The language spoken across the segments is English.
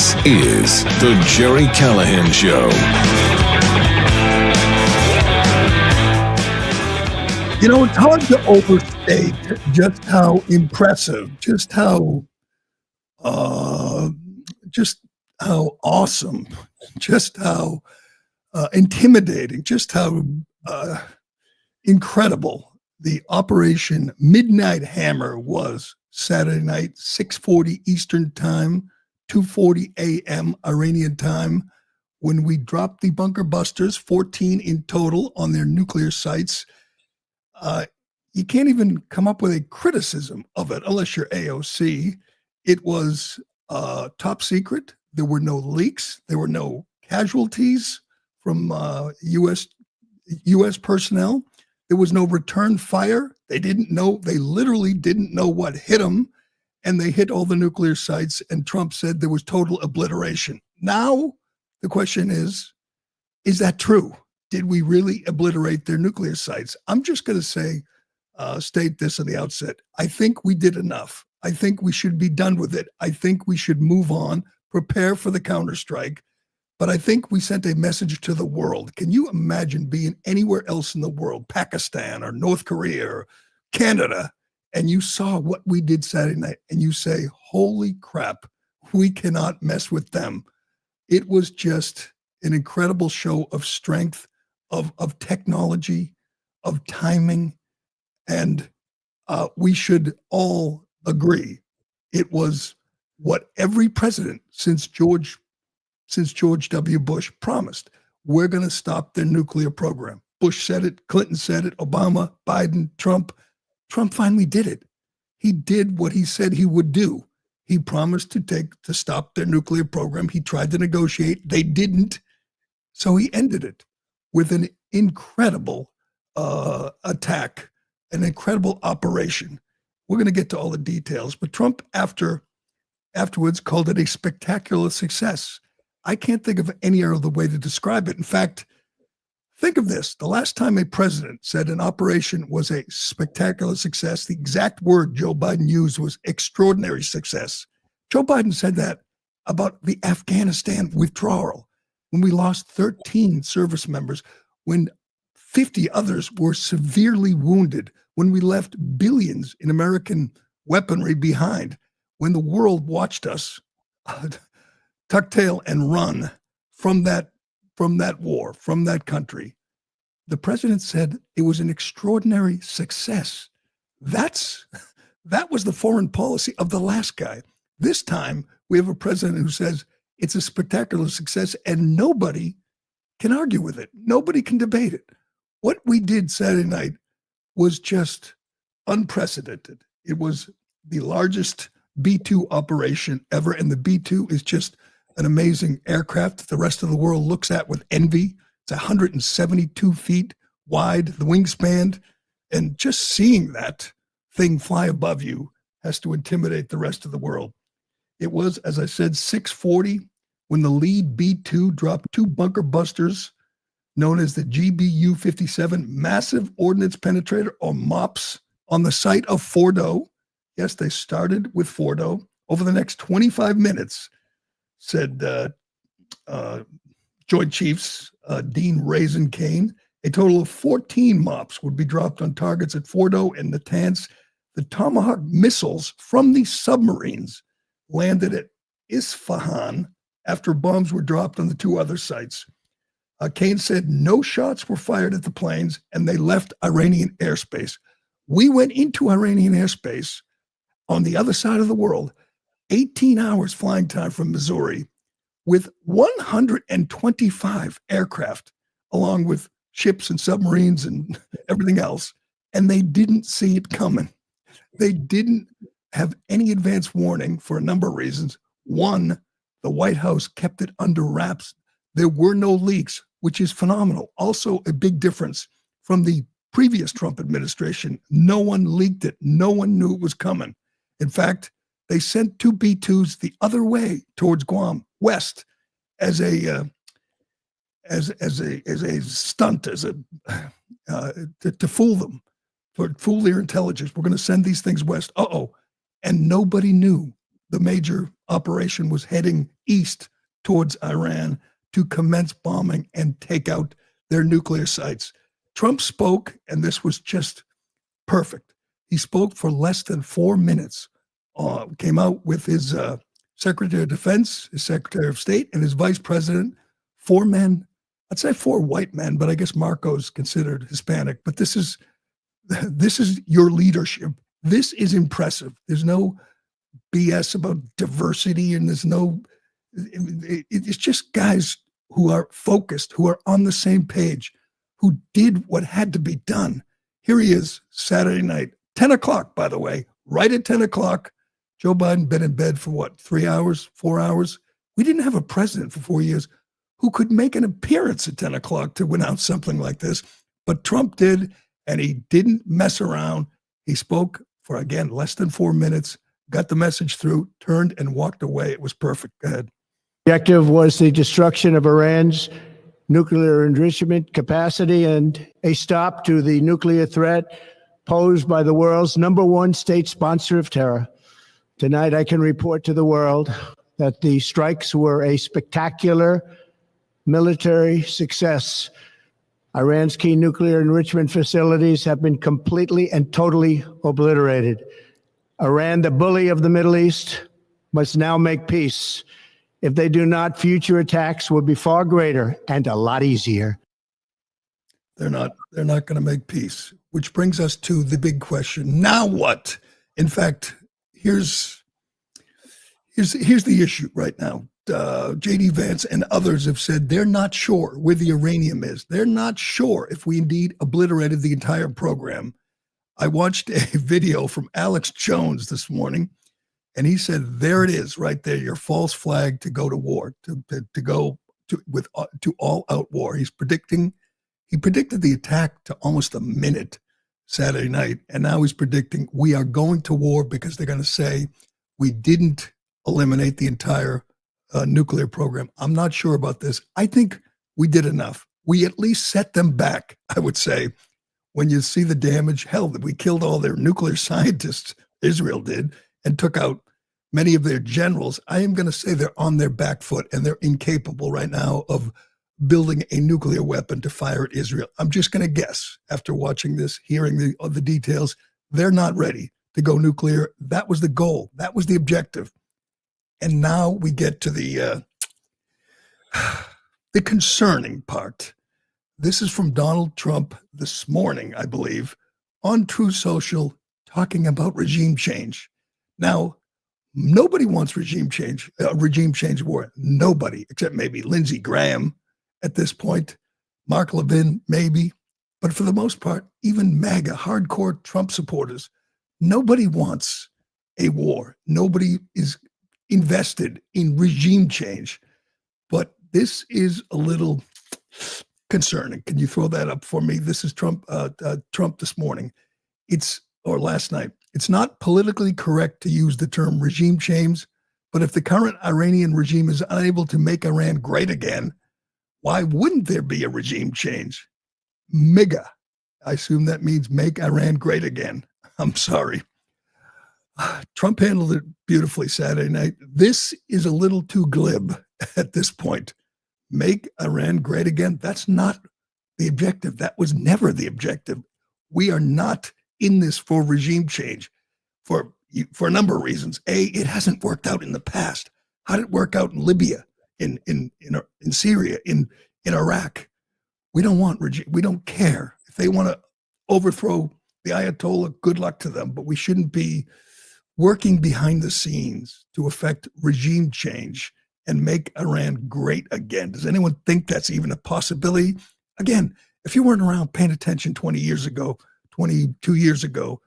This is the Gerry Callahan Show. You know, it's hard to overstate just how impressive, just how awesome, just how intimidating, just how incredible the Operation Midnight Hammer was Saturday night, 6:40 Eastern Time, 2:40 a.m. Iranian time, when we dropped the bunker busters, 14 in total, on their nuclear sites. You can't even come up with a criticism of it unless you're AOC. It was top secret. There were no leaks. There were no casualties from U.S. personnel. There was no return fire. They literally didn't know what hit them, and they hit all the nuclear sites, and Trump said there was total obliteration. Now, the question is that true? Did we really obliterate their nuclear sites? I'm just going to state this at the outset. I think we did enough. I think we should be done with it. I think we should move on, prepare for the counterstrike. But I think we sent a message to the world. Can you imagine being anywhere else in the world, Pakistan or North Korea or Canada, and you saw what we did Saturday night, and you say, holy crap, we cannot mess with them. It was just an incredible show of strength, of technology, of timing, and we should all agree it was what every president since George W. Bush promised. We're going to stop their nuclear program. Bush said it, Clinton said it, Obama, Biden, Trump. Trump finally did it. He did what he said he would do. He promised to stop their nuclear program. He tried to negotiate. They didn't. So he ended it with an incredible attack, an incredible operation. We're going to get to all the details, but Trump afterwards called it a spectacular success. I can't think of any other way to describe it. In fact, think of this. The last time a president said an operation was a spectacular success, the exact word Joe Biden used was extraordinary success. Joe Biden said that about the Afghanistan withdrawal, when we lost 13 service members, when 50 others were severely wounded, when we left billions in American weaponry behind, when the world watched us tuck tail and run from that war, from that country. The president said it was an extraordinary success. That was the foreign policy of the last guy. This time, we have a president who says it's a spectacular success, and nobody can argue with it. Nobody can debate it. What we did Saturday night was just unprecedented. It was the largest B-2 operation ever, and the B-2 is just an amazing aircraft that the rest of the world looks at with envy. It's 172 feet wide, the wingspan, and just seeing that thing fly above you has to intimidate the rest of the world. It was, as I said, 6:40 when the lead B-2 dropped two bunker busters known as the GBU-57 Massive Ordnance Penetrator, or MOPS, on the site of Fordo. Yes, they started with Fordo. Over the next 25 minutes, said Joint Chiefs Dean Raisin Kane, a total of 14 MOPS would be dropped on targets at Fordo and Natanz. The Tomahawk missiles from the submarines landed at Isfahan after bombs were dropped on the two other sites. Kane said no shots were fired at the planes and they left Iranian airspace. We went into Iranian airspace on the other side of the world, 18 hours flying time from Missouri, with 125 aircraft, along with ships and submarines and everything else. And they didn't see it coming. They didn't have any advance warning for a number of reasons. One, the White House kept it under wraps. There were no leaks, which is phenomenal. Also a big difference from the previous Trump administration. No one leaked it. No one knew it was coming. In fact, they sent two B-2s the other way towards Guam, west, as a stunt, to fool them, to fool their intelligence. We're going to send these things west. And nobody knew the major operation was heading east towards Iran to commence bombing and take out their nuclear sites. Trump spoke, and this was just perfect. He spoke for less than 4 minutes, came out with his Secretary of Defense, his Secretary of State, and his Vice President, 4 men. I'd say 4 white men, but I guess Marco's considered Hispanic. But this is your leadership. This is impressive. There's no BS about diversity, and there's no. It's just guys who are focused, who are on the same page, who did what had to be done. Here he is, Saturday night, 10 o'clock, by the way, right at 10 o'clock. Joe Biden been in bed for what, 3 hours, 4 hours? We didn't have a president for 4 years who could make an appearance at 10 o'clock to announce something like this. But Trump did, and he didn't mess around. He spoke for, again, less than 4 minutes, got the message through, turned and walked away. It was perfect. Go ahead. The objective was the destruction of Iran's nuclear enrichment capacity and a stop to the nuclear threat posed by the world's #1 state sponsor of terror. Tonight, I can report to the world that the strikes were a spectacular military success. Iran's key nuclear enrichment facilities have been completely and totally obliterated. Iran, the bully of the Middle East, must now make peace. If they do not, future attacks will be far greater and a lot easier. They're not going to make peace, which brings us to the big question. Now what? In fact, here's the issue right now. J.D. Vance and others have said they're not sure where the uranium is. They're not sure if we indeed obliterated the entire program. I watched a video from Alex Jones this morning, and he said, there it is right there, your false flag to go to war, to go to all-out war. He predicted the attack to almost a minute Saturday night, and now he's predicting we are going to war because they're going to say we didn't eliminate the entire nuclear program. I'm not sure about this. I think we did enough. We at least set them back, I would say. When you see the damage, hell, that we killed all their nuclear scientists, Israel did, and took out many of their generals, I am going to say they're on their back foot and they're incapable right now of building a nuclear weapon to fire at Israel. I'm just going to guess, after watching this, hearing the details, they're not ready to go nuclear. That was the goal. That was the objective. And now we get to the concerning part. This is from Donald Trump this morning, I believe, on True Social, talking about regime change. Now, nobody wants regime change war. Nobody, except maybe Lindsey Graham at this point, Mark Levin, maybe. But for the most part, even MAGA, hardcore Trump supporters, nobody wants a war. Nobody is invested in regime change. But this is a little concerning. Can you throw that up for me? This is Trump this morning. Or last night. It's not politically correct to use the term regime change, but if the current Iranian regime is unable to make Iran great again, why wouldn't there be a regime change? MIGA. I assume that means make Iran great again. I'm sorry. Trump handled it beautifully Saturday night. This is a little too glib at this point. Make Iran great again. That's not the objective. That was never the objective. We are not in this for regime change for a number of reasons. A, it hasn't worked out in the past. How did it work out in Libya, in Syria, in Iraq? We don't want regime. We don't care. If they want to overthrow the Ayatollah, good luck to them. But we shouldn't be working behind the scenes to affect regime change and make Iran great again. Does anyone think that's even a possibility? Again, if you weren't around paying attention 22 years ago,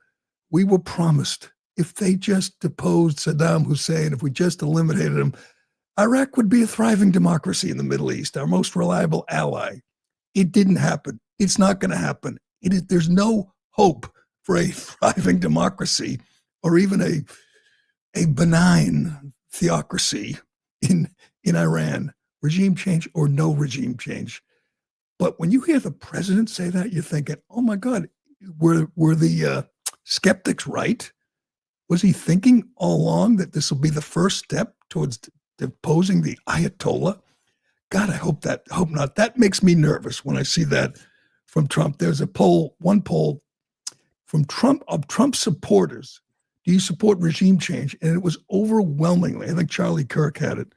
we were promised if they just deposed Saddam Hussein, if we just eliminated him, Iraq would be a thriving democracy in the Middle East, our most reliable ally. It didn't happen. It's not going to happen. There's no hope for a thriving democracy or even a benign theocracy in Iran, regime change or no regime change. But when you hear the president say that, you're thinking, oh my God, were the skeptics right? Was he thinking all along that this will be the first step towards deposing the Ayatollah? God, I hope not. That makes me nervous when I see that from Trump. There's one poll from Trump supporters. Do you support regime change? And it was overwhelmingly, I think Charlie Kirk had it,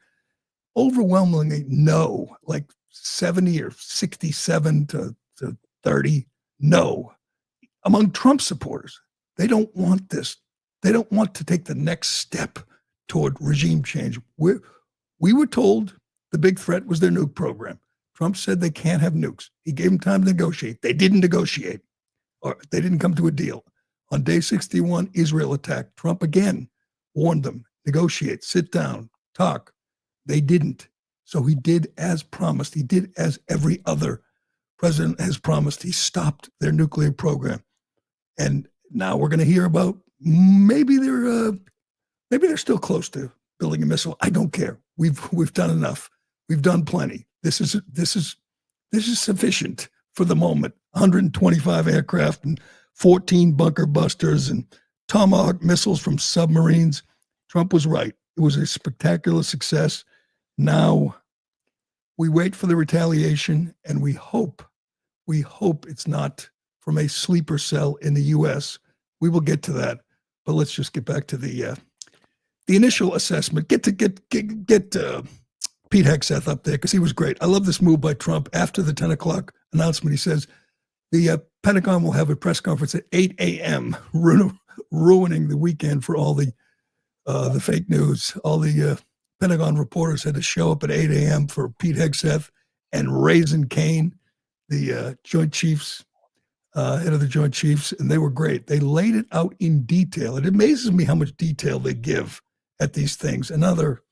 overwhelmingly no, like 70 or 67 to 30, no. Among Trump supporters, they don't want this. They don't want to take the next step toward regime change. We were told the big threat was their nuke program. Trump said they can't have nukes. He gave them time to negotiate. They didn't negotiate, or they didn't come to a deal. On day 61, Israel attacked. Trump again warned them, negotiate, sit down, talk. They didn't. So he did as promised. He did as every other president has promised. He stopped their nuclear program. And now we're going to hear about maybe they're still close to building a missile. I don't care. We've done enough. We've done plenty. This is sufficient for the moment. 125 aircraft and 14 bunker busters and Tomahawk missiles from submarines. Trump was right. It was a spectacular success. Now we wait for the retaliation, and we hope it's not from a sleeper cell in the U.S. We will get to that, but let's just get back to the initial assessment. Get Pete Hegseth up there because he was great. I love this move by Trump after the 10 o'clock announcement. He says the Pentagon will have a press conference at 8 a.m., ruining the weekend for all the fake news. All the Pentagon reporters had to show up at 8 a.m. for Pete Hegseth and Raisin Kane, the Joint Chiefs, head of the Joint Chiefs, and they were great. They laid it out in detail. It amazes me how much detail they give at these things. Another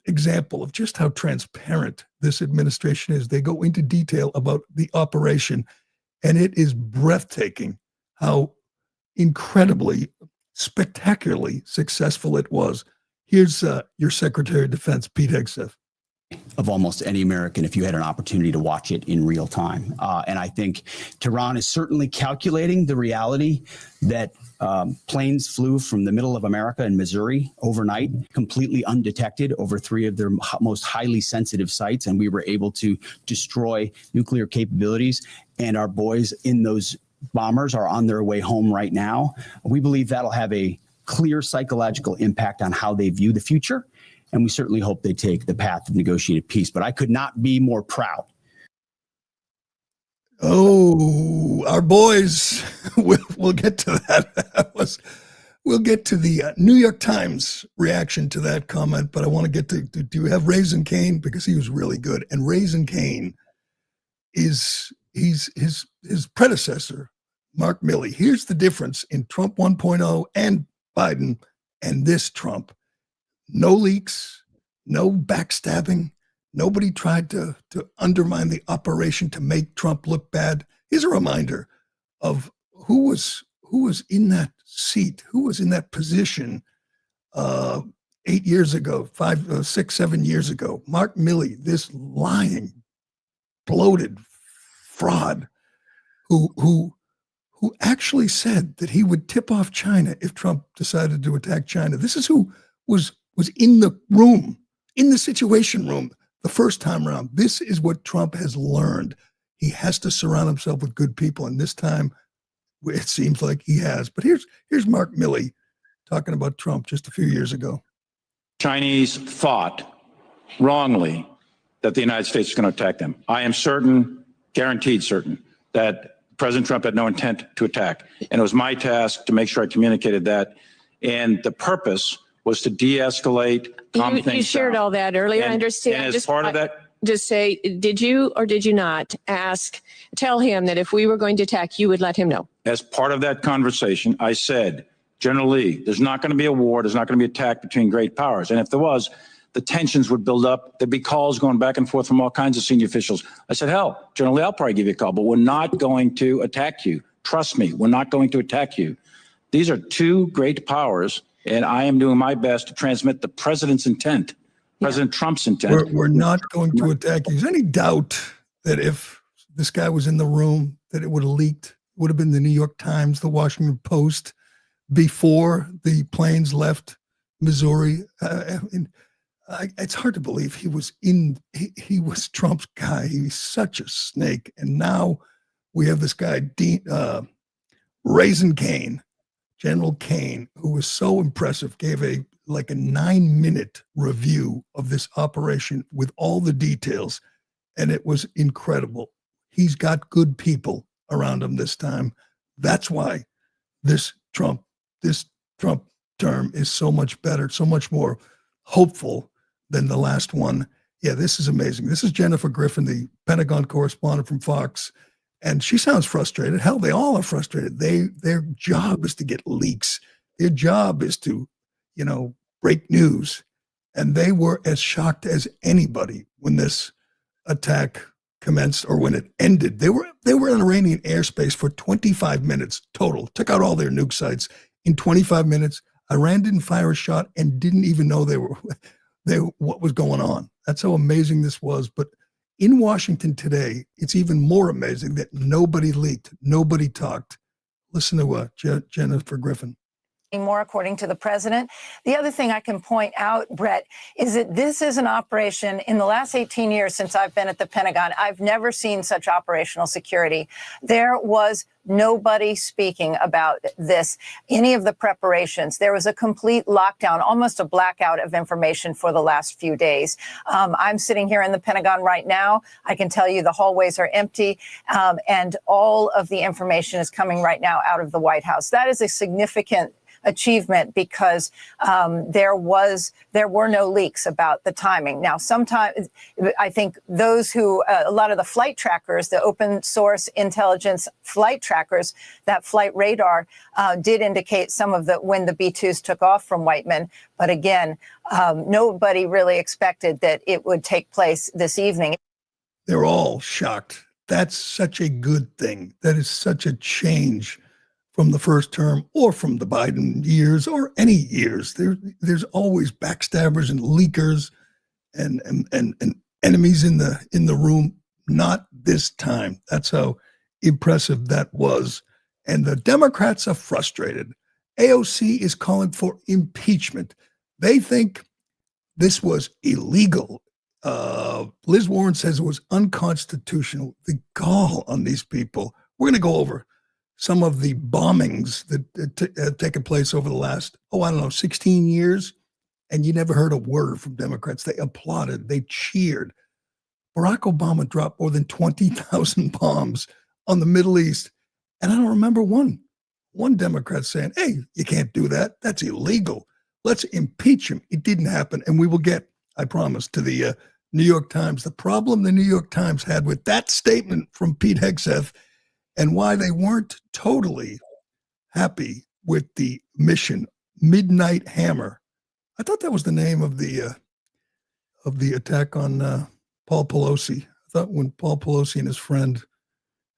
example of just how transparent this administration is. They go into detail about the operation, and it is breathtaking how incredibly, spectacularly successful it was. Here's your Secretary of Defense, Pete Hegseth. Of almost any American if you had an opportunity to watch it in real time. And I think Tehran is certainly calculating the reality that planes flew from the middle of America and Missouri overnight, completely undetected over 3 of their most highly sensitive sites. And we were able to destroy nuclear capabilities. And our boys in those bombers are on their way home right now. We believe that'll have a clear psychological impact on how they view the future. And we certainly hope they take the path of negotiated peace. But I could not be more proud. Oh, our boys. We'll get to that. We'll get to the New York Times reaction to that comment. But I want to get to, do you have Raisin Kane? Because he was really good. And Raisin Kane he's his predecessor, Mark Milley. Here's the difference in Trump 1.0 and Biden and this Trump. No leaks, no backstabbing. Nobody tried to undermine the operation to make Trump look bad. Here's a reminder of who was in that seat, who was in that position 8 years ago, 5, 6, 7 years ago. Mark Milley, this lying, bloated fraud, who actually said that he would tip off China if Trump decided to attack China. This is who was in the room, in the Situation Room the first time around. This is what Trump has learned. He has to surround himself with good people, and this time it seems like he has. But here's Mark Milley talking about Trump just a few years ago. Chinese thought wrongly that the United States was going to attack them. I am certain, guaranteed certain, that President Trump had no intent to attack. And it was my task to make sure I communicated that. And the purpose was to de-escalate, calm things down. You shared all that earlier. I understand. And as part of that, just say, did you or did you not tell him that if we were going to attack, you would let him know? as part of that conversation, I said, General Lee, there's not going to be a war. There's not going to be an attack between great powers. And if there was, the tensions would build up. There'd be calls going back and forth from all kinds of senior officials. I said, hell, General Lee, I'll probably give you a call, but we're not going to attack you. Trust me, we're not going to attack you. These are two great powers, and I am doing my best to transmit the president's intent, President Trump's intent. We're not going to attack you. Is there any doubt that if this guy was in the room, that it would have leaked? It would have been the New York Times, the Washington Post, before the planes left Missouri. It's hard to believe he was Trump's guy. He's such a snake. And now we have this guy, Raisin Kane, General Kane, who was so impressive, gave a 9-minute review of this operation with all the details. And it was incredible. He's got good people around him this time. That's why this Trump term is so much better, so much more hopeful than the last one. Yeah, this is amazing. This is Jennifer Griffin, the Pentagon correspondent from Fox, and she sounds frustrated. Hell, they all are frustrated. Their job is to get leaks. Their job is to, break news. And they were as shocked as anybody when this attack commenced or when it ended. They were in Iranian airspace for 25 minutes total, took out all their nuke sites. In 25 minutes, Iran didn't fire a shot and didn't even know what was going on. That's how amazing this was. But in Washington today, it's even more amazing that nobody leaked, nobody talked. Listen to Jennifer Griffin. More, according to the president. The other thing I can point out, Brett, is that this is an operation in the last 18 years since I've been at the Pentagon. I've never seen such operational security. There was nobody speaking about this, any of the preparations. There was a complete lockdown, almost a blackout of information for the last few days. I'm sitting here in the Pentagon right now. I can tell you the hallways are empty, and all of the information is coming right now out of the White House. That is a significant achievement because there were no leaks about the timing. Now, sometimes I think those who, a lot of the flight trackers, the open source intelligence flight trackers, that flight radar did indicate some of when the B-2s took off from Whiteman. But again, nobody really expected that it would take place this evening. They're all shocked. That's such a good thing. That is such a change from the first term or from the Biden years or any years. There's always backstabbers and leakers and enemies in the room. Not this time. That's how impressive that was. And the Democrats are frustrated. AOC is calling for impeachment. They think this was illegal. Liz Warren says it was unconstitutional. The gall on these people. We're going to go over some of the bombings that have taken place over the last, 16 years. And you never heard a word from Democrats. They applauded. They cheered. Barack Obama dropped more than 20,000 bombs on the Middle East. And I don't remember one Democrat saying, hey, you can't do that. That's illegal. Let's impeach him. It didn't happen. And we will get, I promise, to the New York Times. The problem the New York Times had with that statement from Pete Hegseth and why they weren't totally happy with the mission, Midnight Hammer. I thought that was the name of the attack on Paul Pelosi. I thought when Paul Pelosi and his friend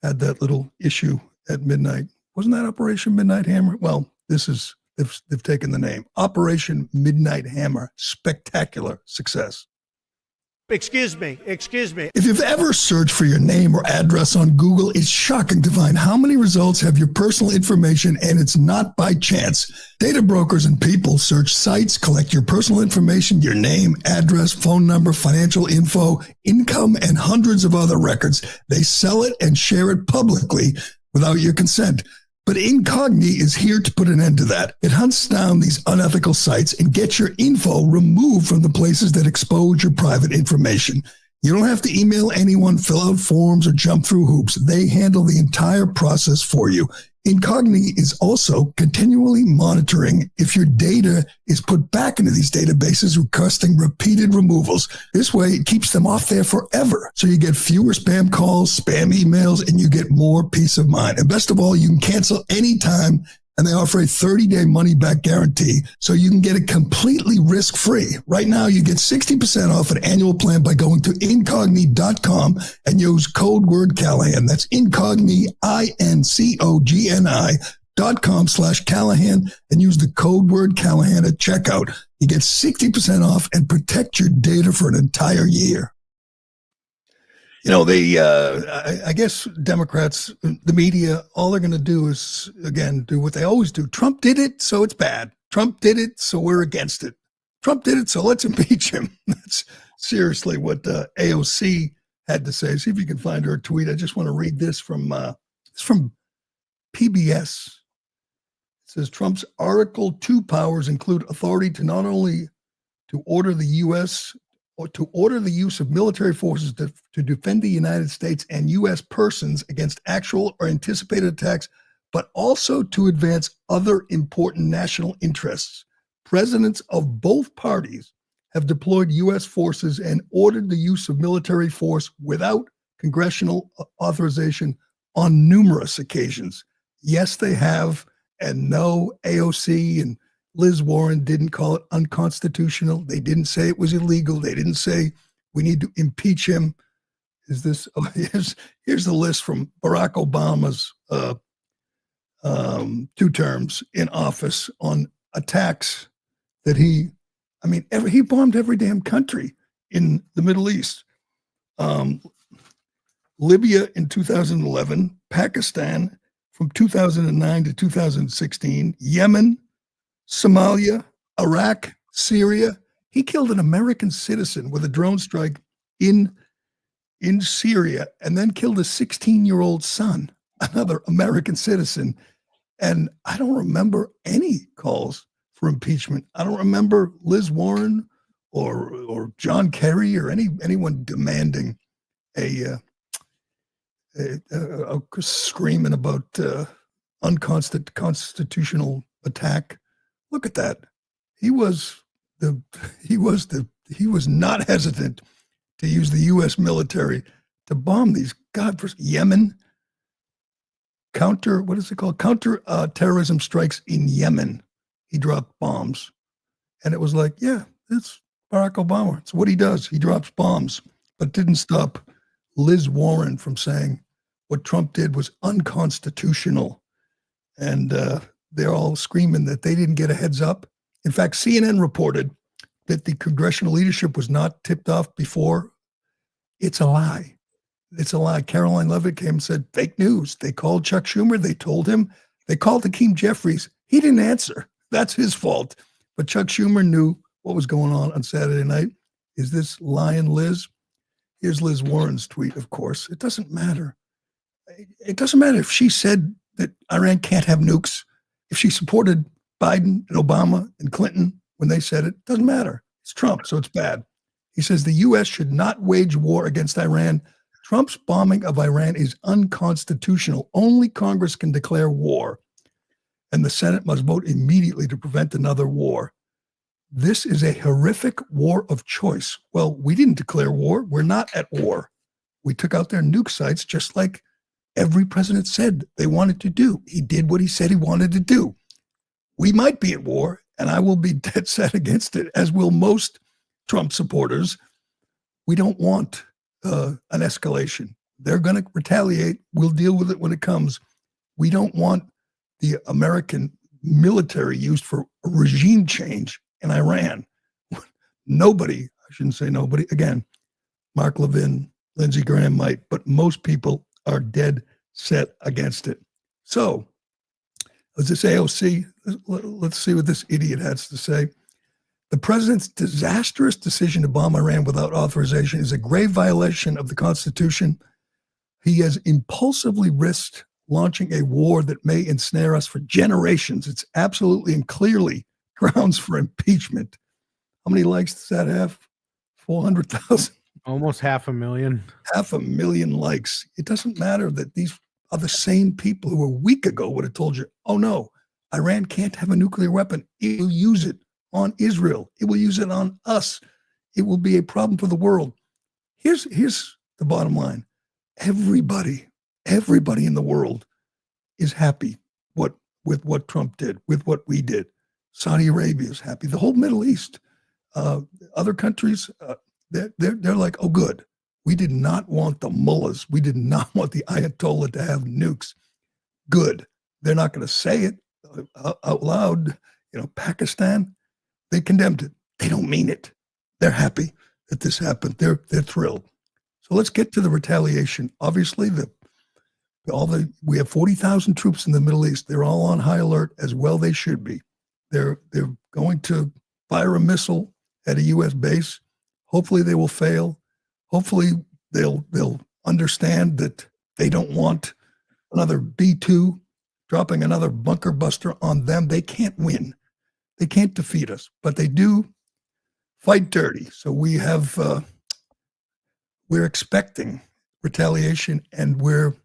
had that little issue at midnight, wasn't that Operation Midnight Hammer? Well, they've taken the name. Operation Midnight Hammer, spectacular success. Excuse me. If you've ever searched for your name or address on Google, it's shocking to find how many results have your personal information, and it's not by chance. Data brokers and people search sites, collect your personal information, your name, address, phone number, financial info, income, and hundreds of other records. They sell it and share it publicly without your consent. But Incogni is here to put an end to that. It hunts down these unethical sites and gets your info removed from the places that expose your private information. You don't have to email anyone, fill out forms, or jump through hoops. They handle the entire process for you. Incogni is also continually monitoring if your data is put back into these databases, requesting repeated removals. This way, it keeps them off there forever. So you get fewer spam calls, spam emails, and you get more peace of mind. And best of all, you can cancel anytime, and they offer a 30-day money-back guarantee, so you can get it completely risk-free. Right now, you get 60% off an annual plan by going to incogni.com and use code word Callahan. That's incogni, incogni.com/Callahan, and use the code word Callahan at checkout. You get 60% off and protect your data for an entire year. You know, I guess Democrats, the media, all they're going to do is, again, do what they always do. Trump did it, so it's bad. Trump did it, so we're against it. Trump did it, so let's impeach him. That's seriously what AOC had to say. See if you can find her tweet. I just want to read this from PBS. It says Trump's Article 2 powers include authority to not only to order the U.S. or to order the use of military forces to defend the United States and U.S. persons against actual or anticipated attacks, but also to advance other important national interests. Presidents of both parties have deployed U.S. forces and ordered the use of military force without congressional authorization on numerous occasions. Yes, they have, and no, AOC and Liz Warren didn't call it unconstitutional. They didn't say it was illegal. They didn't say we need to impeach him. Is this? Oh, here's the list from Barack Obama's 2 terms in office on attacks that he bombed every damn country in the Middle East. Libya in 2011, Pakistan from 2009 to 2016, Yemen, Somalia, Iraq, Syria. He killed an American citizen with a drone strike in Syria and then killed a 16-year-old son, another American citizen. And I don't remember any calls for impeachment. I don't remember Liz Warren or John Kerry or anyone demanding a screaming about unconstitutional attack. Look at that. He was not hesitant to use the U.S. military to bomb these Yemen. Counter terrorism strikes in Yemen. He dropped bombs. And it was like, yeah, it's Barack Obama. It's what he does. He drops bombs, but didn't stop Liz Warren from saying what Trump did was unconstitutional. And they're all screaming that they didn't get a heads up. In fact, CNN reported that the congressional leadership was not tipped off before. It's a lie. It's a lie. Caroline Leavitt came and said, fake news. They called Chuck Schumer. They told him. They called Hakeem Jeffries. He didn't answer. That's his fault. But Chuck Schumer knew what was going on Saturday night. Is this lying Liz? Here's Liz Warren's tweet, of course. It doesn't matter. It doesn't matter if she said that Iran can't have nukes, if she supported Biden and Obama and Clinton when they said it. It doesn't matter. It's Trump, so it's bad. He says the U.S. should not wage war against Iran. Trump's bombing of Iran is unconstitutional. Only Congress can declare war, and the Senate must vote immediately to prevent another war. This is a horrific war of choice. Well, we didn't declare war. We're not at war. We took out their nuke sites just like every president said they wanted to do. He did what he said he wanted to do. We might be at war, and I will be dead set against it, as will most Trump supporters. We don't want an escalation. They're going to retaliate. We'll deal with it when it comes. We don't want the American military used for regime change in Iran. Nobody, I shouldn't say nobody, again, Mark Levin, Lindsey Graham might, but most people are dead set against it. So, as this AOC, let's see what this idiot has to say. The president's disastrous decision to bomb Iran without authorization is a grave violation of the Constitution. He has impulsively risked launching a war that may ensnare us for generations. It's absolutely and clearly grounds for impeachment. How many likes does that have? 400,000? Almost 500,000. 500,000 likes. It doesn't matter that these are the same people who a week ago would have told you, oh no, Iran can't have a nuclear weapon. It will use it on Israel. It will use it on us. It will be a problem for the world. Here's the bottom line. Everybody in the world is happy with what Trump did, with what we did. Saudi Arabia is happy. The whole Middle East, other countries, they're like, oh, good. We did not want the mullahs. We did not want the Ayatollah to have nukes. Good. They're not going to say it out loud. Pakistan, they condemned it. They don't mean it. They're happy that this happened. They're thrilled. So let's get to the retaliation. Obviously, we have 40,000 troops in the Middle East. They're all on high alert, as well they should be. They're going to fire a missile at a U.S. base. Hopefully they will fail. Hopefully they'll understand that they don't want another B-2 dropping another bunker buster on them. They can't win. They can't defeat us, but they do fight dirty. So we're expecting retaliation, and we're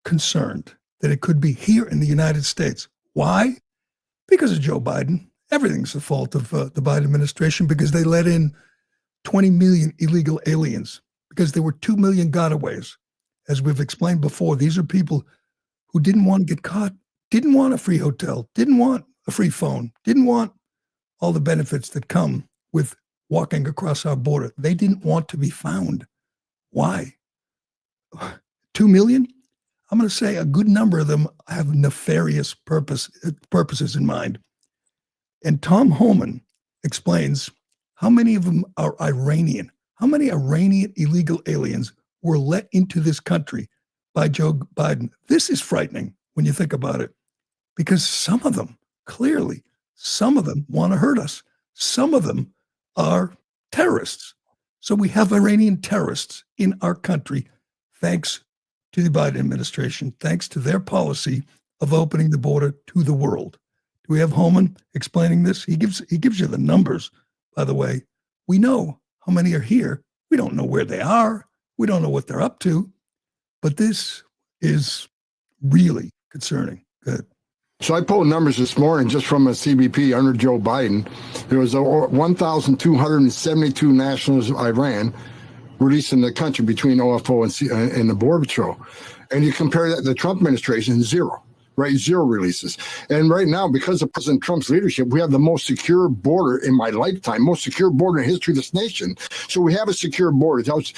concerned that it could be here in the United States. Why? Because of Joe Biden. Everything's the fault of the Biden administration, because they let in 20 million illegal aliens, because there were 2 million gotaways. As we've explained before, these are people who didn't want to get caught, didn't want a free hotel, didn't want a free phone, didn't want all the benefits that come with walking across our border. They didn't want to be found. Why? 2 million? I'm going to say a good number of them have nefarious purposes in mind. And Tom Homan explains how many of them are Iranian. How many Iranian illegal aliens were let into this country by Joe Biden? This is frightening when you think about it, because some of them, clearly, some of them want to hurt us. Some of them are terrorists. So we have Iranian terrorists in our country, thanks to the Biden administration, thanks to their policy of opening the border to the world. Do we have Homan explaining this? He gives you the numbers, by the way. We know how many are here. We don't know where they are. We don't know what they're up to. But this is really concerning. Good. So I pulled numbers this morning just from a CBP under Joe Biden. There was 1,272 nationals of Iran released in the country between OFO and the Border Patrol. And you compare that to the Trump administration, zero, right? Zero releases. And right now, because of President Trump's leadership, we have the most secure border in my lifetime, most secure border in the history of this nation. So we have a secure border. That was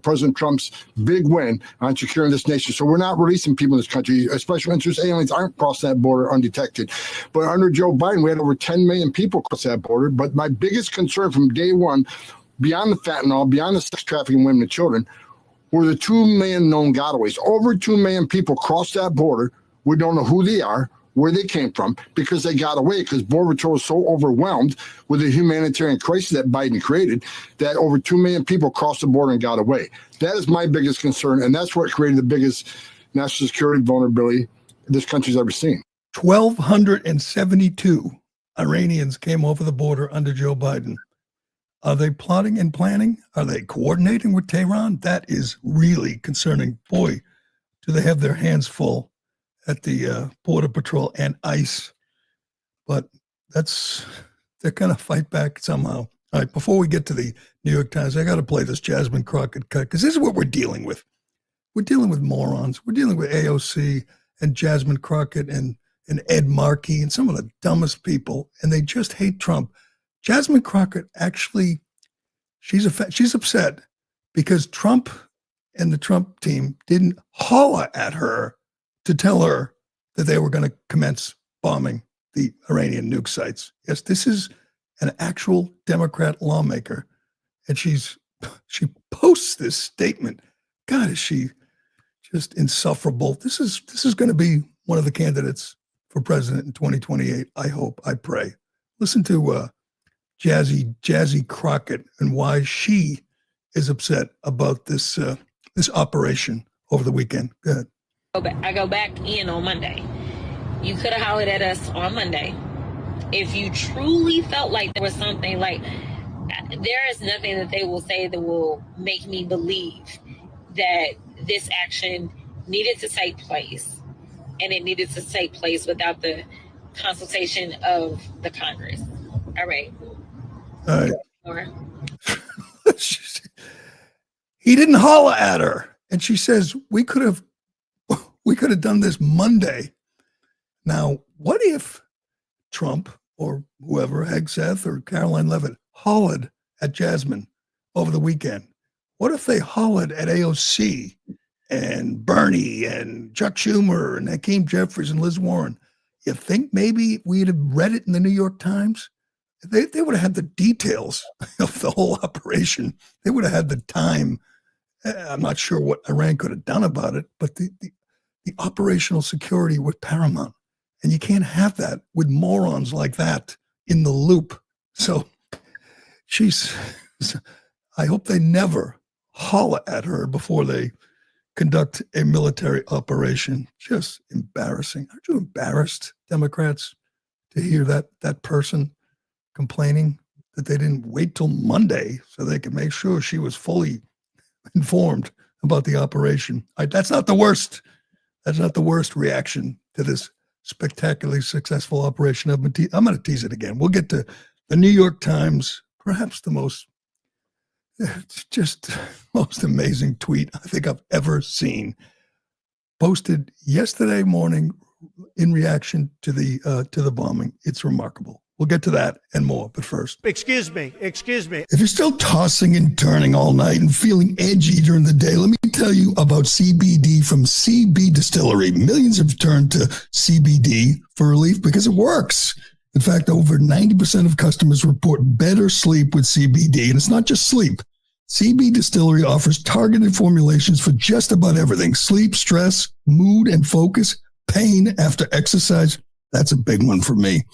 President Trump's big win on securing this nation. So we're not releasing people in this country, especially when interest aliens aren't crossing that border undetected. But under Joe Biden, we had over 10 million people cross that border. But my biggest concern from day one, beyond the fentanyl, beyond the sex trafficking women and children, were the 2 million known gotaways. Over 2 million people crossed that border. We don't know who they are, where they came from, because they got away, because Border Patrol is so overwhelmed with the humanitarian crisis that Biden created that over 2 million people crossed the border and got away. That is my biggest concern, and that's what created the biggest national security vulnerability this country's ever seen. 1,272 Iranians came over the border under Joe Biden. Are they plotting and planning? Are they coordinating with Tehran? That is really concerning. Boy, do they have their hands full at the Border Patrol and ICE. But they're going to fight back somehow. All right, before we get to the New York Times, I got to play this Jasmine Crockett cut, because this is what we're dealing with. We're dealing with morons. We're dealing with AOC and Jasmine Crockett and Ed Markey and some of the dumbest people, and they just hate Trump. Jasmine Crockett, actually, she's upset because Trump and the Trump team didn't holler at her to tell her that they were going to commence bombing the Iranian nuke sites. Yes, this is an actual Democrat lawmaker, and she posts this statement. God, is she just insufferable? This is going to be one of the candidates for president in 2028. I hope, I pray. Listen to Jazzy Crockett and why she is upset about this operation over the weekend. Go ahead. I go back in on Monday. You could have hollered at us on Monday. If you truly felt like there was something, like, there is nothing that they will say that will make me believe that this action needed to take place, and it needed to take place without the consultation of the Congress. All right. He didn't holler at her, and she says we could have done this Monday. Now, what if Trump or whoever, Hegseth or Caroline Levitt, hollered at Jasmine over the weekend? What if they hollered at AOC and Bernie and Chuck Schumer and Hakeem Jeffries and Liz Warren? You think maybe we'd have read it in the New York Times? They would have had the details of the whole operation. They would have had the time. I'm not sure what Iran could have done about it, but the operational security was paramount. And you can't have that with morons like that in the loop. So I hope they never holler at her before they conduct a military operation. Just embarrassing. Aren't you embarrassed, Democrats, to hear that person complaining that they didn't wait till Monday so they could make sure she was fully informed about the operation? That's not the worst. That's not the worst reaction to this spectacularly successful operation. I'm going to tease it again. We'll get to the New York Times, perhaps the most amazing tweet I think I've ever seen, posted yesterday morning in reaction to the bombing. It's remarkable. We'll get to that and more, but first. Excuse me. If you're still tossing and turning all night and feeling edgy during the day, let me tell you about CBD from CB Distillery. Millions have turned to CBD for relief because it works. In fact, over 90% of customers report better sleep with CBD, and it's not just sleep. CB Distillery offers targeted formulations for just about everything: sleep, stress, mood and focus, pain after exercise. That's a big one for me.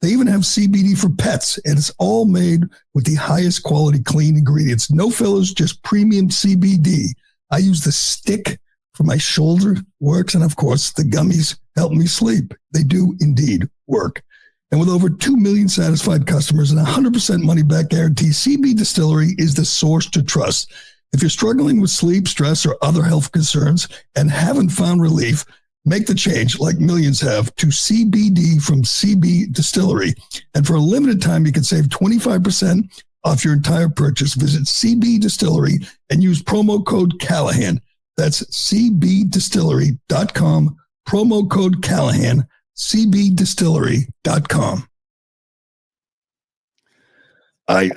They even have CBD for pets, and it's all made with the highest quality clean ingredients. No fillers, just premium CBD. I use the stick for my shoulder, works, and of course, the gummies help me sleep. They do indeed work. And with over 2 million satisfied customers and 100% money-back guarantee, CB Distillery is the source to trust. If you're struggling with sleep, stress, or other health concerns and haven't found relief, make the change, like millions have, to CBD from CB Distillery. And for a limited time, you can save 25% off your entire purchase. Visit CB Distillery and use promo code Callahan. That's cbdistillery.com, promo code Callahan, cbdistillery.com. I'll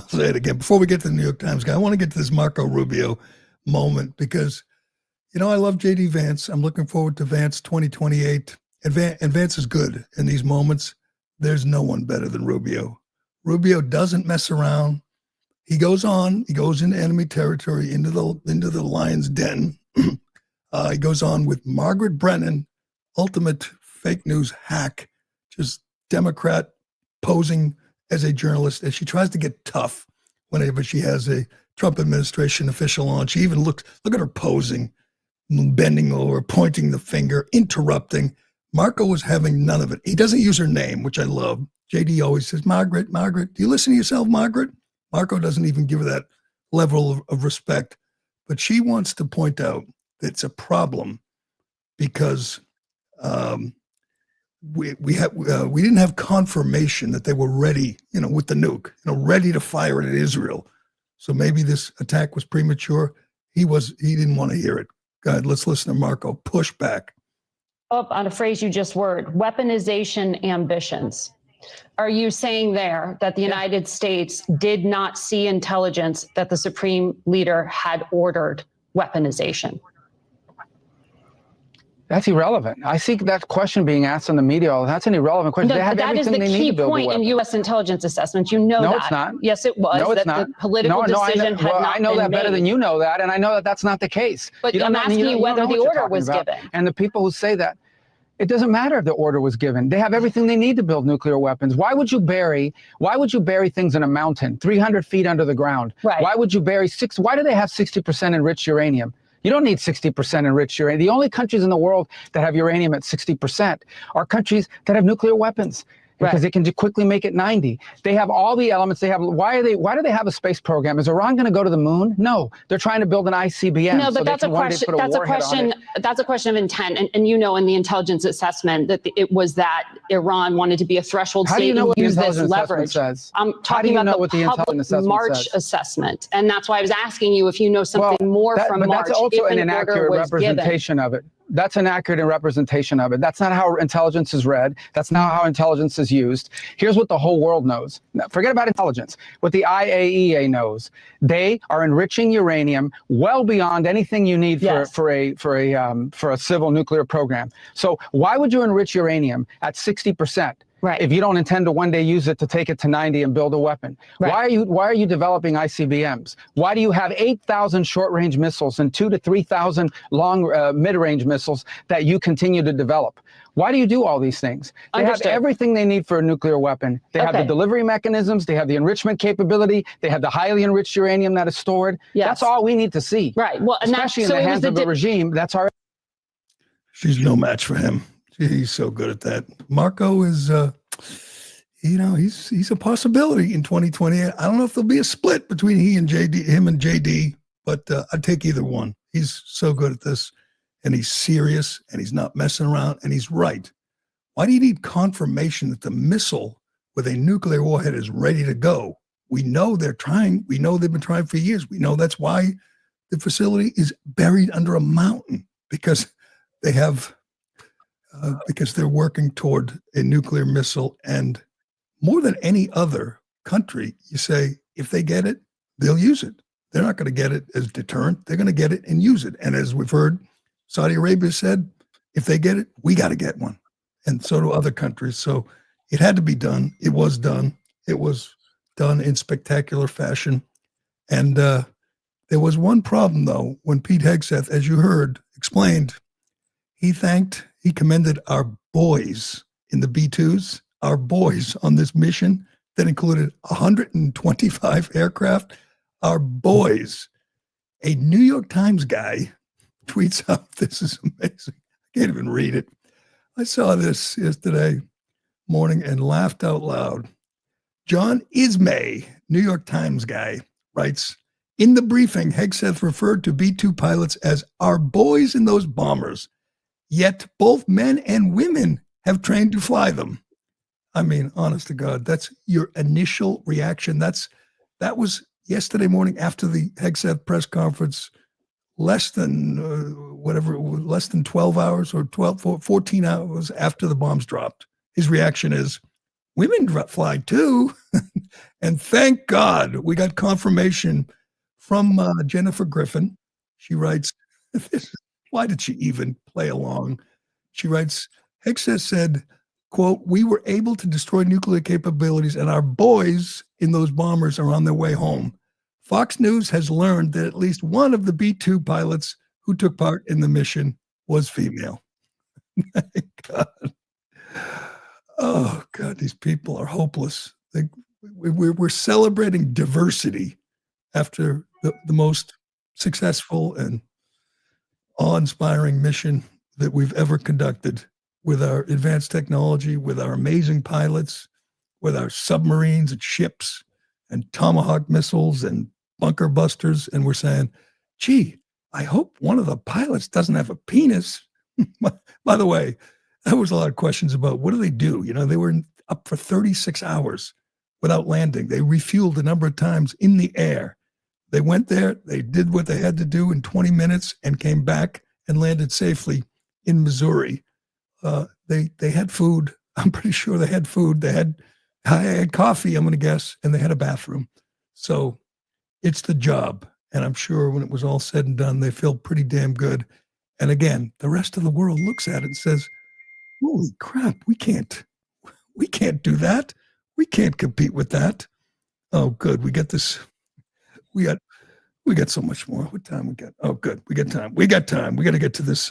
say it again. Before we get to the New York Times guy, I want to get to this Marco Rubio moment because, I love J.D. Vance. I'm looking forward to Vance 2028. And Vance is good in these moments. There's no one better than Rubio. Rubio doesn't mess around. He goes into enemy territory, into the lion's den. He goes on with Margaret Brennan, ultimate fake news hack, just Democrat posing as a journalist, as she tries to get tough whenever she has a Trump administration official on. She even look at her posing, bending over, pointing the finger, interrupting. Marco was having none of it. He doesn't use her name, which I love. JD always says, Margaret, do you listen to yourself, Margaret? Marco doesn't even give her that level of respect. But she wants to point out that it's a problem because we didn't have confirmation that they were ready, with the nuke, ready to fire it at Israel. So maybe this attack was premature. He didn't want to hear it. Go ahead, let's listen to Marco push back. Up on a phrase you just word, weaponization ambitions. Are you saying there that the United States did not see intelligence that the Supreme Leader had ordered weaponization? That's irrelevant. I see that question being asked in the media. That's an irrelevant question. No, they have that is the key point in U.S. intelligence assessment. You know that. No, it's not. Yes, it was. No, it's that not. The political decision had not I know been that better made. than you know that, and I know that that's not the case. But I'm asking you whether the order was given. And the people who say that, it doesn't matter if the order was given. They have everything they need to build nuclear weapons. Why would you bury things in a mountain 300 feet under the ground? Right. Why would you bury why do they have 60% enriched uranium? You don't need 60% enriched uranium. The only countries in the world that have uranium at 60% are countries that have nuclear weapons. Because they can quickly make it 90. They have all the elements. They have. Why do they have a space program? Is Iran going to go to the moon? No, they're trying to build an ICBM. No, but that's a question. That's a question of intent. And in the intelligence assessment that it was that Iran wanted to be a threshold state and use this leverage. I'm talking about the public March assessment, and that's why I was asking you if you know something more from March. That's also an inaccurate representation of it. That's an accurate representation of it. That's not how intelligence is read. That's not how intelligence is used. Here's what the whole world knows. Now, forget about intelligence. What the IAEA knows. They are enriching uranium well beyond anything you need for a civil nuclear program. So why would you enrich uranium at 60%? Right. if you don't intend to one day use it to take it to 90 and build a weapon? Right. Why are you developing ICBMs? Why do you have 8,000 short-range missiles and 2,000 to 3,000 long mid-range missiles that you continue to develop? Why do you do all these things? They Understood. have everything they need for a nuclear weapon. They have the delivery mechanisms. They have the enrichment capability. They have the highly enriched uranium that is stored. Yes. That's all we need to see. Right. Well, and especially in the hands of a regime that's our. She's no match for him. He's so good at that. Marco is, he's a possibility in 2020. I don't know if there'll be a split between him and JD, but I'd take either one. He's so good at this, and he's serious, and he's not messing around, and he's right. Why do you need confirmation that the missile with a nuclear warhead is ready to go? We know they're trying. We know they've been trying for years. We know that's why the facility is buried under a mountain, because they have, because they're working toward a nuclear missile. And more than any other country, you say, if they get it, they'll use it. They're not going to get it as deterrent. They're going to get it and use it. And as we've heard, Saudi Arabia said, if they get it, we got to get one. And so do other countries. So it had to be done. It was done. It was done in spectacular fashion. And there was one problem, though, when Pete Hegseth, as you heard, explained, he commended our boys in the B-2s, our boys on this mission that included 125 aircraft, our boys. A New York Times guy tweets out, this is amazing. I can't even read it. I saw this yesterday morning and laughed out loud. John Ismay, New York Times guy, writes, in the briefing, Hegseth referred to B-2 pilots as our boys in those bombers, yet both men and women have trained to fly them. I mean, honest to God, that's your initial reaction. That was yesterday morning after the Hegseth press conference, less than 12 hours or 14 hours after the bombs dropped. His reaction is, women fly too. And thank God we got confirmation from Jennifer Griffin. She writes, why did she even play along? She writes, Hegseth said, quote, we were able to destroy nuclear capabilities and our boys in those bombers are on their way home. Fox News has learned that at least one of the B-2 pilots who took part in the mission was female. My God. Oh, God, these people are hopeless. We're celebrating diversity after the most successful and awe-inspiring mission that we've ever conducted with our advanced technology, with our amazing pilots, with our submarines and ships and Tomahawk missiles and bunker busters. And we're saying, gee, I hope one of the pilots doesn't have a penis. By the way, there was a lot of questions about what do they do? You know, they were up for 36 hours without landing. They refueled a number of times in the air. They went there, they did what they had to do in 20 minutes and came back and landed safely in Missouri. They had food. I'm pretty sure they had food. I had coffee, I'm going to guess, and they had a bathroom. So it's the job. And I'm sure when it was all said and done, they feel pretty damn good. And again, the rest of the world looks at it and says, holy crap, we can't do that. We can't compete with that. Oh, good. We got this. We got so much more. What time we got? Oh, good. We got time. We got to get to this,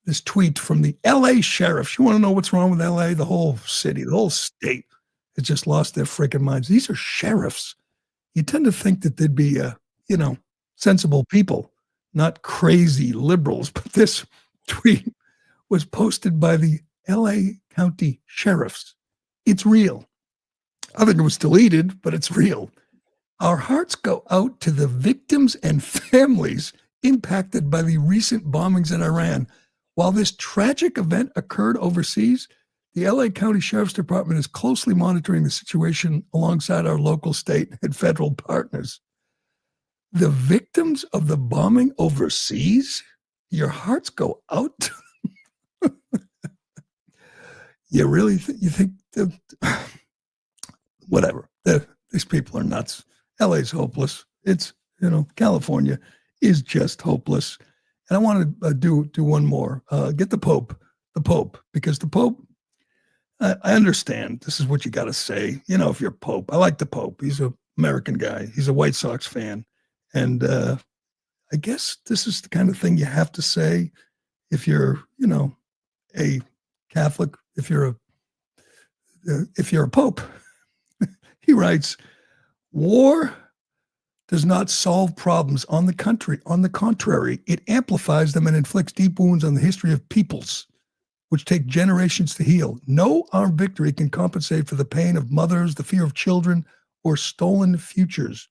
this tweet from the LA sheriff. You want to know what's wrong with LA? The whole city, the whole state has just lost their freaking minds. These are sheriffs. You tend to think that they'd be, sensible people, not crazy liberals. But this tweet was posted by the LA County sheriffs. It's real. I think it was deleted, but it's real. Our hearts go out to the victims and families impacted by the recent bombings in Iran. While this tragic event occurred overseas, the LA County Sheriff's Department is closely monitoring the situation alongside our local, state, and federal partners. The victims of the bombing overseas, your hearts go out to them. You really you think that, whatever. These people are nuts. LA's hopeless. It's, California is just hopeless. And I want to do one more. Get the Pope, because the Pope, I understand. This is what you got to say. You know, if you're Pope, I like the Pope. He's an American guy. He's a White Sox fan. And I guess this is the kind of thing you have to say if you're, you know, a Catholic, if you're a Pope. He writes, war does not solve problems on the country. On the contrary, it amplifies them and inflicts deep wounds on the history of peoples, which take generations to heal. No armed victory can compensate for the pain of mothers, the fear of children, or stolen futures.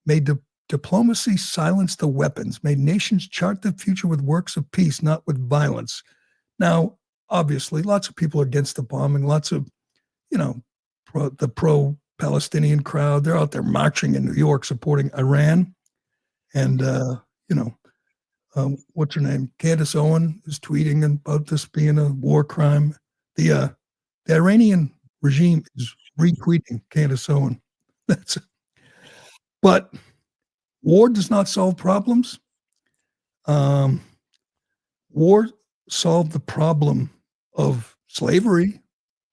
May diplomacy silence the weapons. May nations chart the future with works of peace, not with violence. Now, obviously, lots of people are against the bombing. Lots of, you know, the pro-Palestinian crowd. They're out there marching in New York supporting Iran. And, you know, what's her name? Candace Owen is tweeting about this being a war crime. The Iranian regime is retweeting Candace Owen. But war does not solve problems. War solved the problem of slavery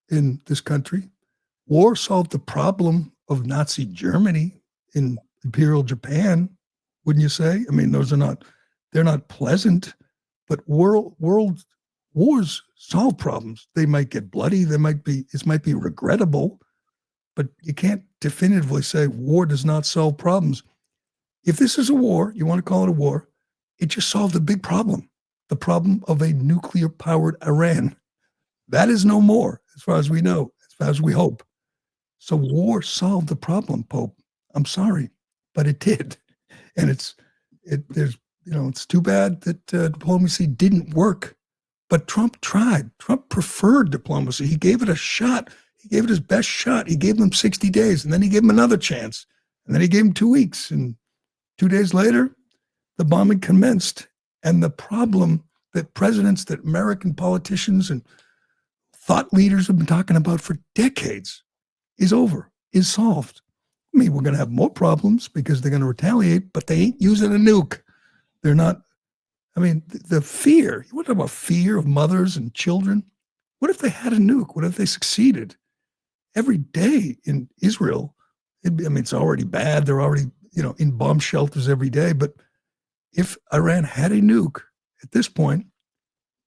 in this country. War solved the problem of Nazi Germany in Imperial Japan, wouldn't you say? I mean, they're not pleasant, but world wars solve problems. They might get bloody. It might be regrettable, but you can't definitively say war does not solve problems. If this is a war, you want to call it a war, it just solved a big problem, the problem of a nuclear-powered Iran. That is no more, as far as we know, as far as we hope. So war solved the problem, Pope. I'm sorry, but it did. And it's too bad that diplomacy didn't work. But Trump tried. Trump preferred diplomacy. He gave it a shot. He gave it his best shot. He gave them 60 days, and then he gave him another chance. And then he gave him 2 weeks. And 2 days later, the bombing commenced. And the problem that that American politicians and thought leaders have been talking about for decades is over, is solved. I mean, we're going to have more problems because they're going to retaliate, but they ain't using a nuke. They're not. I mean, the fear, you want to talk about fear of mothers and children? What if they had a nuke? What if they succeeded? Every day in Israel, it's already bad. They're already, in bomb shelters every day. But if Iran had a nuke at this point,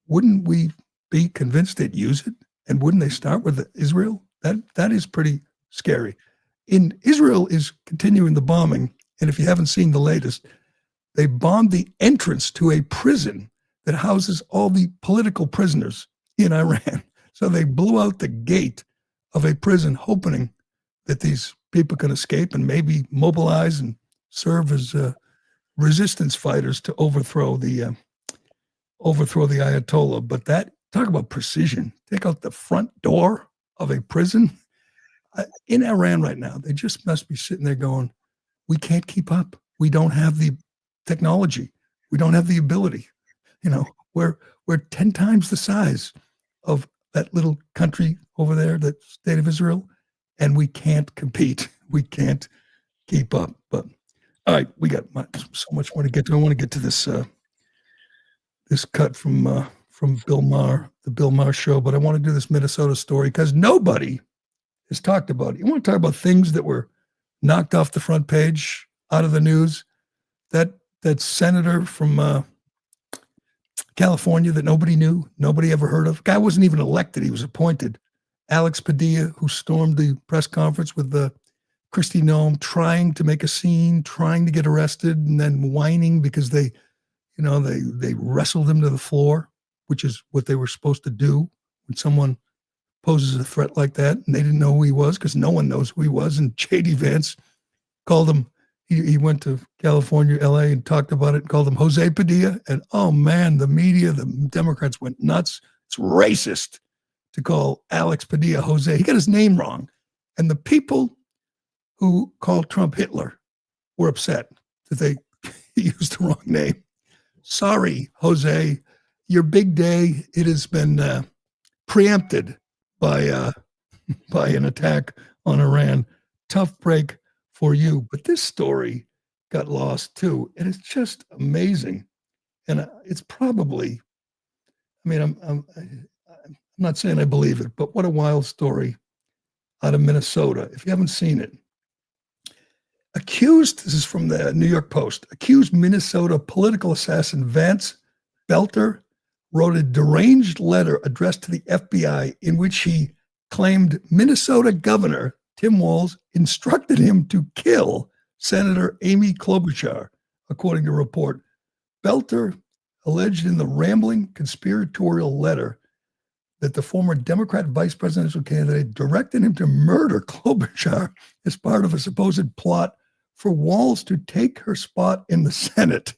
wouldn't we be convinced they'd use it? And wouldn't they start with Israel? That is pretty scary. Israel is continuing the bombing. And if you haven't seen the latest, they bombed the entrance to a prison that houses all the political prisoners in Iran. So they blew out the gate of a prison, hoping that these people can escape and maybe mobilize and serve as resistance fighters to overthrow the Ayatollah. But talk about precision. Take out the front door of a prison. In Iran right now, they just must be sitting there going, we can't keep up. We don't have the technology. We don't have the ability. We're 10 times the size of that little country over there, the state of Israel, and we can't compete. We can't keep up. But all right, we got so much more to get to. I want to get to this this cut from Bill Maher, the Bill Maher show, but I want to do this Minnesota story because nobody has talked about it. You want to talk about things that were knocked off the front page, out of the news? That senator from California that nobody knew, nobody ever heard of. Guy wasn't even elected. He was appointed. Alex Padilla, who stormed the press conference with Kristi Noem, trying to make a scene, trying to get arrested, and then whining because they wrestled him to the floor, which is what they were supposed to do when someone poses a threat like that. And they didn't know who he was because no one knows who he was. And J.D. Vance called him. He went to California, LA, and talked about it, called him Jose Padilla. And oh man, the media, the Democrats went nuts. It's racist to call Alex Padilla Jose. He got his name wrong. And the people who called Trump Hitler were upset that he used the wrong name. Sorry, Jose, your big day, it has been preempted by an attack on Iran. Tough break for you. But this story got lost too. And it's just amazing. And it's probably, I'm not saying I believe it, but what a wild story out of Minnesota. If you haven't seen it, this is from the New York Post, accused Minnesota political assassin Vance Belter wrote a deranged letter addressed to the FBI in which he claimed Minnesota Governor Tim Walz instructed him to kill Senator Amy Klobuchar, according to a report. Belter alleged in the rambling conspiratorial letter that the former Democrat vice presidential candidate directed him to murder Klobuchar as part of a supposed plot for Walz to take her spot in the Senate.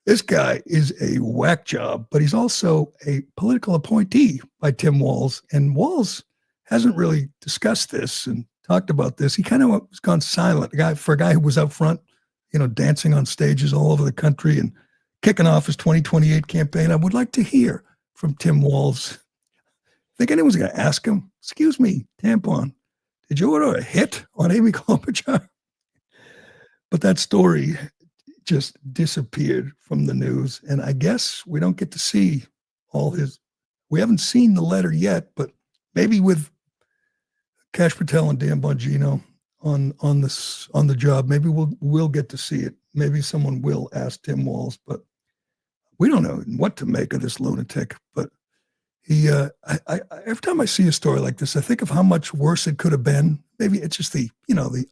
This guy is a whack job, but he's also a political appointee by Tim Walz. And Walz hasn't really discussed this and talked about this. He kind of has gone silent. For a guy who was out front, dancing on stages all over the country and kicking off his 2028 campaign. I would like to hear from Tim Walz. Think anyone's going to ask him, excuse me, Tampon, did you order a hit on Amy Klobuchar? But that story just disappeared from the news. And I guess we don't get to see we haven't seen the letter yet, but maybe with Kash Patel and Dan Bongino on the job, maybe we'll get to see it. Maybe someone will ask Tim Walz, but we don't know what to make of this lunatic. But he, every time I see a story like this, I think of how much worse it could have been. Maybe it's just the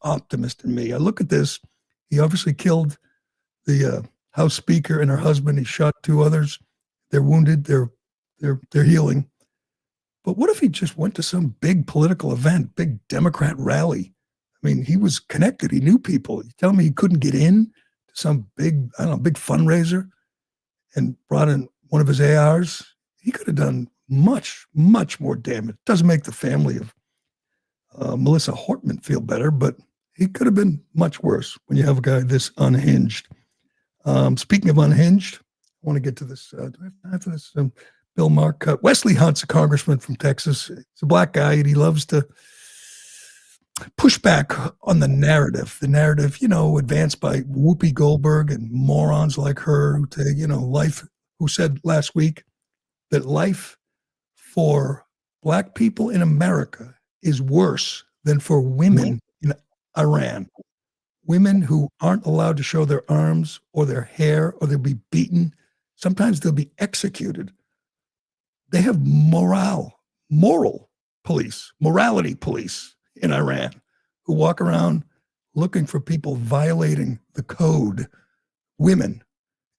optimist in me. I look at this. He obviously killed the House Speaker and her husband. He shot 2 others. They're wounded. They're healing. But what if he just went to some big political event, big Democrat rally? I mean, he was connected. He knew people. You tell me he couldn't get in to some big fundraiser and brought in one of his ARs? He could have done much, much more damage. Doesn't make the family of Melissa Hortman feel better, but he could have been much worse when you have a guy this unhinged. Speaking of unhinged, I want to get to this. Do I have time for this? Bill Maher cut. Wesley Hunt's a congressman from Texas. He's a black guy, and he loves to push back on the narrative. The narrative, advanced by Whoopi Goldberg and morons like her who said last week that life for black people in America is worse than for women in Iran. Women who aren't allowed to show their arms or their hair, or they'll be beaten. Sometimes they'll be executed. They have morality police in Iran who walk around looking for people violating the code, women,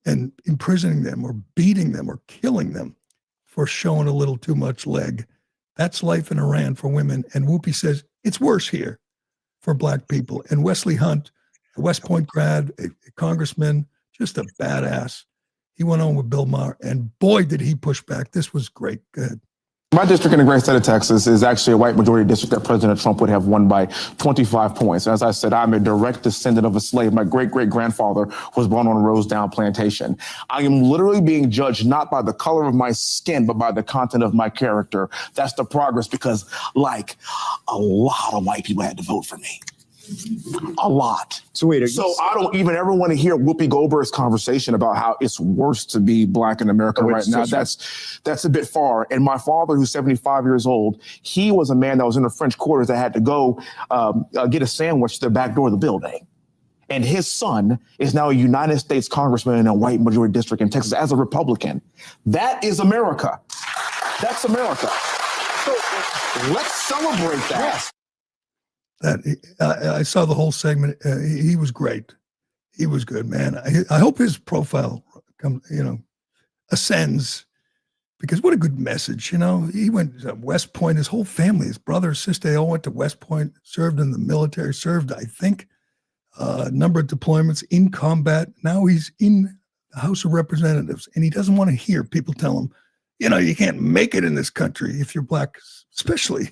and imprisoning them or beating them or killing them for showing a little too much leg. That's life in Iran for women. And Whoopi says it's worse here for black people. And Wesley Hunt, a West Point grad, a congressman, just a badass. He went on with Bill Maher, and boy, did he push back. This was great. Go ahead. My district in the great state of Texas is actually a white majority district that President Trump would have won by 25 points. And as I said, I'm a direct descendant of a slave. My great-great-grandfather was born on a Rosedown plantation. I am literally being judged not by the color of my skin, but by the content of my character. That's the progress, because like a lot of white people had to vote for me. A lot. So I don't even ever want to hear Whoopi Goldberg's conversation about how it's worse to be black in America right now. That's a bit far. And my father, who's 75 years old, he was a man that was in the French quarters that had to go get a sandwich to the back door of the building. And his son is now a United States congressman in a white majority district in Texas as a Republican. That is America. That's America. So let's celebrate that. Yes. I saw the whole segment. He was great. He was good, man. I hope his profile ascends, because what a good message. He went to West Point. His whole family, his brother, his sister, they all went to West Point, served in the military, served, I think, a number of deployments in combat. Now he's in the House of Representatives, and he doesn't want to hear people tell him, you can't make it in this country if you're black, especially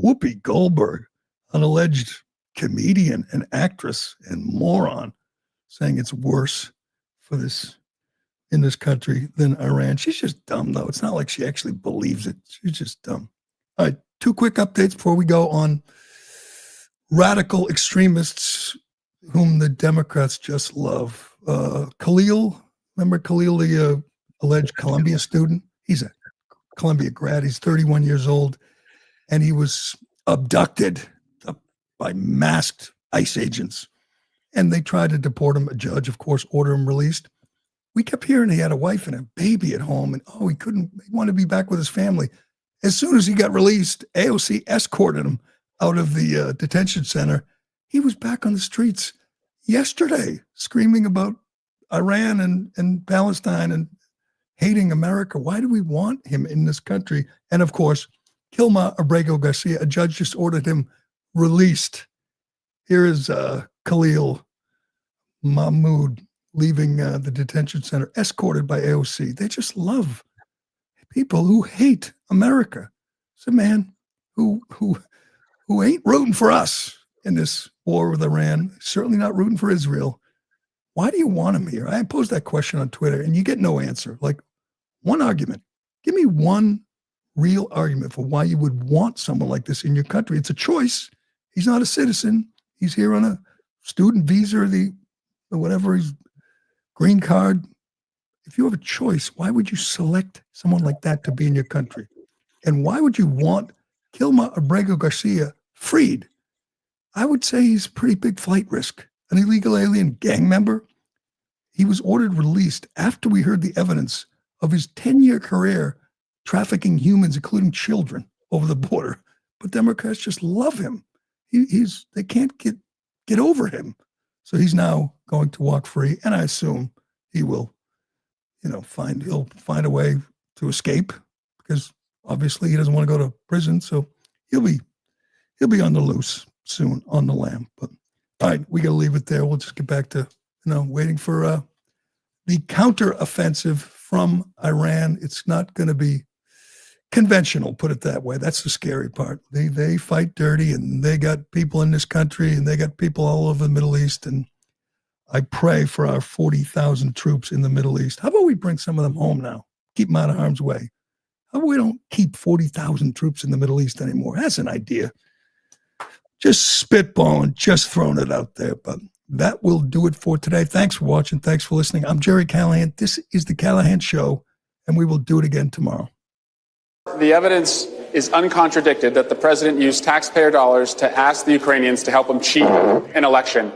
Whoopi Goldberg, an alleged comedian and actress and moron, saying it's worse for this in this country than Iran. She's just dumb, though. It's not like she actually believes it. She's just dumb. All right, 2 quick updates before we go on radical extremists whom the Democrats just love. Khalil, remember Khalil, the alleged Columbia student? He's a Columbia grad. He's 31 years old, and he was abducted by masked ICE agents. And they tried to deport him. A judge, of course, ordered him released. We kept hearing he had a wife and a baby at home, and he wanted to be back with his family. As soon as he got released, AOC escorted him out of the detention center. He was back on the streets yesterday, screaming about Iran and Palestine and hating America. Why do we want him in this country? And of course, Kilma Abrego Garcia, a judge just ordered him released. Here is Khalil Mahmoud leaving the detention center, escorted by AOC. They just love people who hate America. It's a man who ain't rooting for us in this war with Iran, certainly not rooting for Israel. Why do you want him here? I posed that question on Twitter, and you get no answer. Like, one argument. Give me one real argument for why you would want someone like this in your country. It's a choice. He's not a citizen. He's here on a student visa or whatever, his green card. If you have a choice, why would you select someone like that to be in your country? And why would you want Kilma Abrego Garcia freed? I would say he's a pretty big flight risk, an illegal alien gang member. He was ordered released after we heard the evidence of his 10-year career trafficking humans, including children, over the border. But Democrats just love him. They can't get over him. So he's now going to walk free, and I assume he will, he'll find a way to escape, because obviously he doesn't want to go to prison. So he'll be on the loose soon, on the lam. But all right, we got to leave it there. We'll just get back to waiting for the counteroffensive from Iran. It's not going to be conventional, put it that way. That's the scary part. They fight dirty, and they got people in this country, and they got people all over the Middle East. And I pray for our 40,000 troops in the Middle East. How about we bring some of them home now? Keep them out of harm's way. How about we don't keep 40,000 troops in the Middle East anymore? That's an idea. Just spitballing, just throwing it out there. But that will do it for today. Thanks for watching. Thanks for listening. I'm Gerry Callahan. This is The Callahan Show, and we will do it again tomorrow. The evidence is uncontradicted that the president used taxpayer dollars to ask the Ukrainians to help him cheat an election.